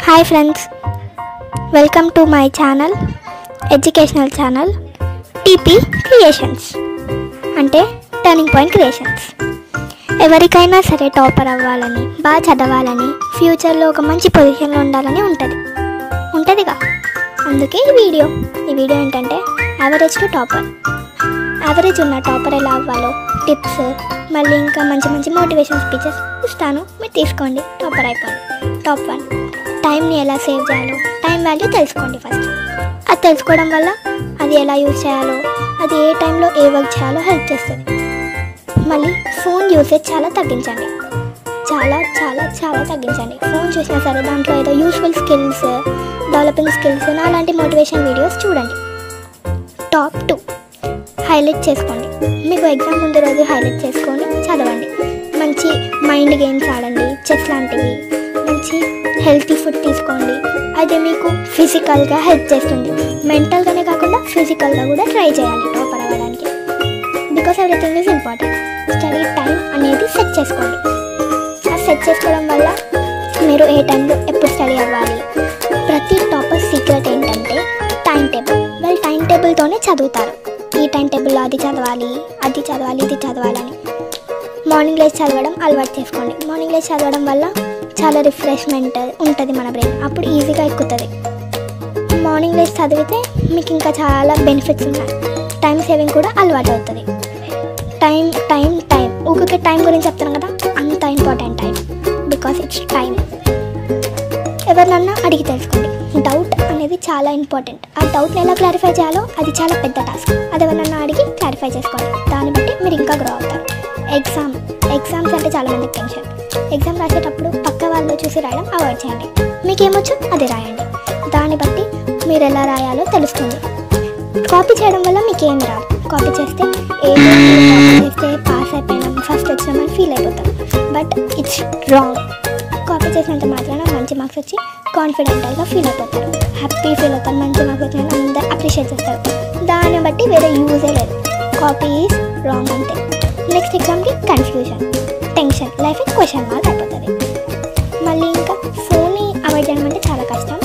Hi friends, welcome to my channel, educational channel TP Creations అంటే turning point creations. ఎవరికైనా సరే topper అవ్వాలని, బాగా చదవాలని, ఫ్యూచర్లో ఒక మంచి పొజిషన్లో ఉండాలని ఉంటుందిగా. అందుకే ఈ వీడియో ఏంటంటే యావరేజ్ టు టాపర్. యావరేజ్ ఉన్న టాపర్ ఎలా అవ్వాలో టిప్స్, మళ్ళీ ఇంకా మంచి మోటివేషన్ స్పీచెస్ ఇస్తాను. మీరు తీసుకోండి, టాపర్ అయిపోండి. టాప్ 1, టైంని ఎలా సేవ్ చేయాలో, టైం వాల్యూ తెలుసుకోండి ఫస్ట్. అది తెలుసుకోవడం వల్ల అది ఎలా యూజ్ చేయాలో, అది ఏ టైంలో ఏ వర్క్ చేయాలో హెల్ప్ చేస్తుంది. మళ్ళీ ఫోన్ యూసేజ్ చాలా తగ్గించండి. చాలా తగ్గించండి. ఫోన్ చూసినా సరే దాంట్లో ఏదో యూస్ఫుల్ స్కిల్స్, డెవలపింగ్ స్కిల్స్, అలాంటి మోటివేషన్ వీడియోస్ చూడండి. టాప్ 2, హైలైట్ చేసుకోండి. మీకు ఎగ్జామ్ ముందు రోజు హైలైట్ చేసుకొని చదవండి. మంచి మైండ్ గేమ్స్ ఆడండి, చెస్ లాంటివి. మంచి హెల్తీ ఫుడ్ తీసుకోండి. అది మీకు ఫిజికల్గా హెల్ప్ చేస్తుంది. మెంటల్గానే కాకుండా ఫిజికల్గా కూడా ట్రై చేయాలి టాపర్ అవ్వడానికి. Because everything is important. Study time అనేది సెట్ చేసుకోండి. ఆ సెట్ చేసుకోవడం వల్ల మీరు ఏ టైంలో ఎప్పుడు స్టడీ అవ్వాలి. ప్రతి టాపర్ సీక్రెట్ ఏంటంటే టైం టేబుల్. వాళ్ళు టైం టేబుల్తోనే చదువుతారు. ఈ టైం టేబుల్లో అది చదవాలి, ఇది చదవాలని. మార్నింగ్ లేచి చదవడం అలవాటు చేసుకోండి. మార్నింగ్ లేచి చదవడం వల్ల చాలా రిఫ్రెష్మెంట్ ఉంటుంది మన బ్రెయిన్. అప్పుడు ఈజీగా ఎక్కుతుంది. మార్నింగ్ లేచి చదివితే మీకు ఇంకా చాలా బెనిఫిట్స్ ఉన్నాయి. టైం సేవింగ్ కూడా అలవాటు అవుతుంది. టైం ఊరికే టైం గురించి చెప్తాను కదా, అంత important time. Because it's time. ఎవరినన్నా అడిగి తెలుసుకోండి. డౌట్ అనేది చాలా ఇంపార్టెంట్. ఆ డౌట్ని ఎలా క్లారిఫై చేయాలో అది చాలా పెద్ద టాస్క్. అది ఎవరినన్నా అడిగి క్లారిఫై చేసుకోండి. దాన్ని బట్టి మీరు ఇంకా గ్రో అవుతారు. ఎగ్జామ్స్ అంటే చాలామందికి టెన్షన్. ఎగ్జామ్ రాసేటప్పుడు పక్క వాళ్ళు చూసి రాయడం అవాయిడ్ చేయండి. మీకేమొచ్చు అది రాయండి. దాన్ని బట్టి మీరు ఎలా రాయాలో తెలుస్తుంది. కాపీ చేయడం వల్ల మీకేం రాదు. కాపీ చేస్తే పాస్ అయిపోయినాం, ఫస్ట్ వచ్చినామని ఫీల్ అయిపోతాం. But it's wrong. కాపీ చేసినంత మాత్రాన మంచి మార్క్స్ వచ్చి కాన్ఫిడెంట్గా ఫీల్ అయిపోతారు, హ్యాపీ ఫీల్ అవుతారు. మంచి మార్క్స్ వచ్చిన అందరూ అప్రిషియేట్ చేస్తారు. దాన్ని బట్టి వేరే యూజే లేదు. కాపీ ఈజ్ రాంగ్ అంతే. నెక్స్ట్ ఎగ్జామ్కి confusion, tension, life question mark అయిపోతుంది. మళ్ళీ ఇంకా ఫోన్ని అవాయిడ్ చేయడం అంటే చాలా కష్టం.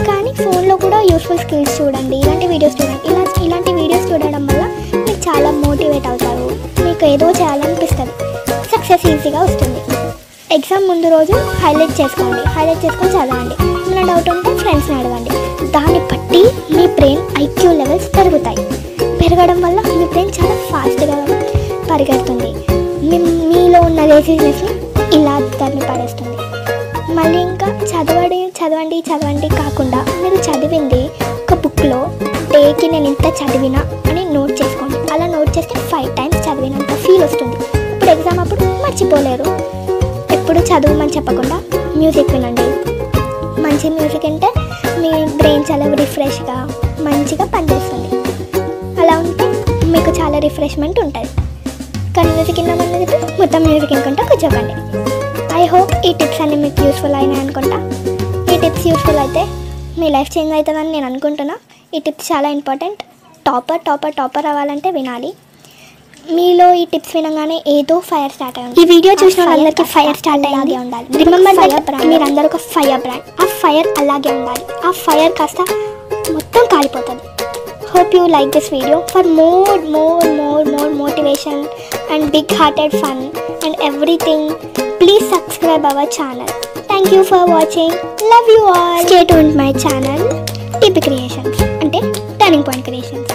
కానీ ఫోన్లో కూడా యూస్ఫుల్ స్కిల్స్ చూడండి, ఇలాంటి వీడియోస్ చూడండి. ఇలాంటి వీడియోస్ చూడడం వల్ల మీరు చాలా మోటివేట్ అవుతారు. మీకు ఏదో చేయాలనిపిస్తుంది. సక్సెస్ ఈజీగా వస్తుంది. ఎగ్జామ్ ముందు రోజు హైలైట్ చేసుకొని చదవండి. ఏమైనా డౌట్ ఉంటే ఫ్రెండ్స్ని అడగండి. దాన్ని బట్టి మీ బ్రెయిన్ ఐక్యూ లెవెల్స్ పెరగడం వల్ల మీ బ్రెయిన్ చాలా ఫాస్ట్గా పరిగెడుతుంది. మీలో ఉన్న లేజినెస్ని ఇలా దాన్ని పడేస్తుంది. మళ్ళీ ఇంకా చదవండి కాకుండా మీరు చదివింది ఒక బుక్లో డేకి నేను ఇంత చదివినా అని నోట్ చేసుకోండి. అలా నోట్ చేస్తే 5 times చదివినంత ఫీల్ వస్తుంది. ఇప్పుడు ఎగ్జామ్ అప్పుడు మర్చిపోలేరు. ఎప్పుడు చదువుమని చెప్పకుండా మ్యూజిక్ వినండి. మంచి మ్యూజిక్ అంటే మీ బ్రెయిన్ చాలా రిఫ్రెష్గా మంచిగా పనిచేస్తుంది. అలా ఉంటే మీకు చాలా రిఫ్రెష్మెంట్ ఉంటుంది. కానీ మ్యూజిక్ విన్నామని చెప్పి మొత్తం మ్యూజిక్ వినుకుంటా కూర్చోకండి. ఐ హోప్ ఈ టిప్స్ అన్నీ మీకు యూస్ఫుల్ అయినాయి అనుకుంటా. ఈ టిప్స్ యూస్ఫుల్ అయితే మీ లైఫ్ చేంజ్ అవుతుందని నేను అనుకుంటున్నా. ఈ టిప్స్ చాలా ఇంపార్టెంట్. టాపర్ అవ్వాలంటే వినాలి. మీలో ఈ టిప్స్ వినగానే ఏదో ఫైర్ స్టార్ట్ అయ్యింది. ఈ వీడియో చూసిన వాళ్ళందరికీ ఫైర్ స్టార్ట్ అయ్యేలాగే ఉండాలి. రిమెంబర్ మీరందరూ ఒక ఫైర్ బ్రాండ్. ఆ ఫైర్ అలాగే ఉండాలి. ఆ ఫైర్ కాస్త మొత్తం కాలిపోతుంది. Hope you like this video. For more motivation and big-hearted fun and everything, please subscribe our channel. Thank you for watching. Love you all. Stay tuned my channel TP Creations అంటే turning point creations.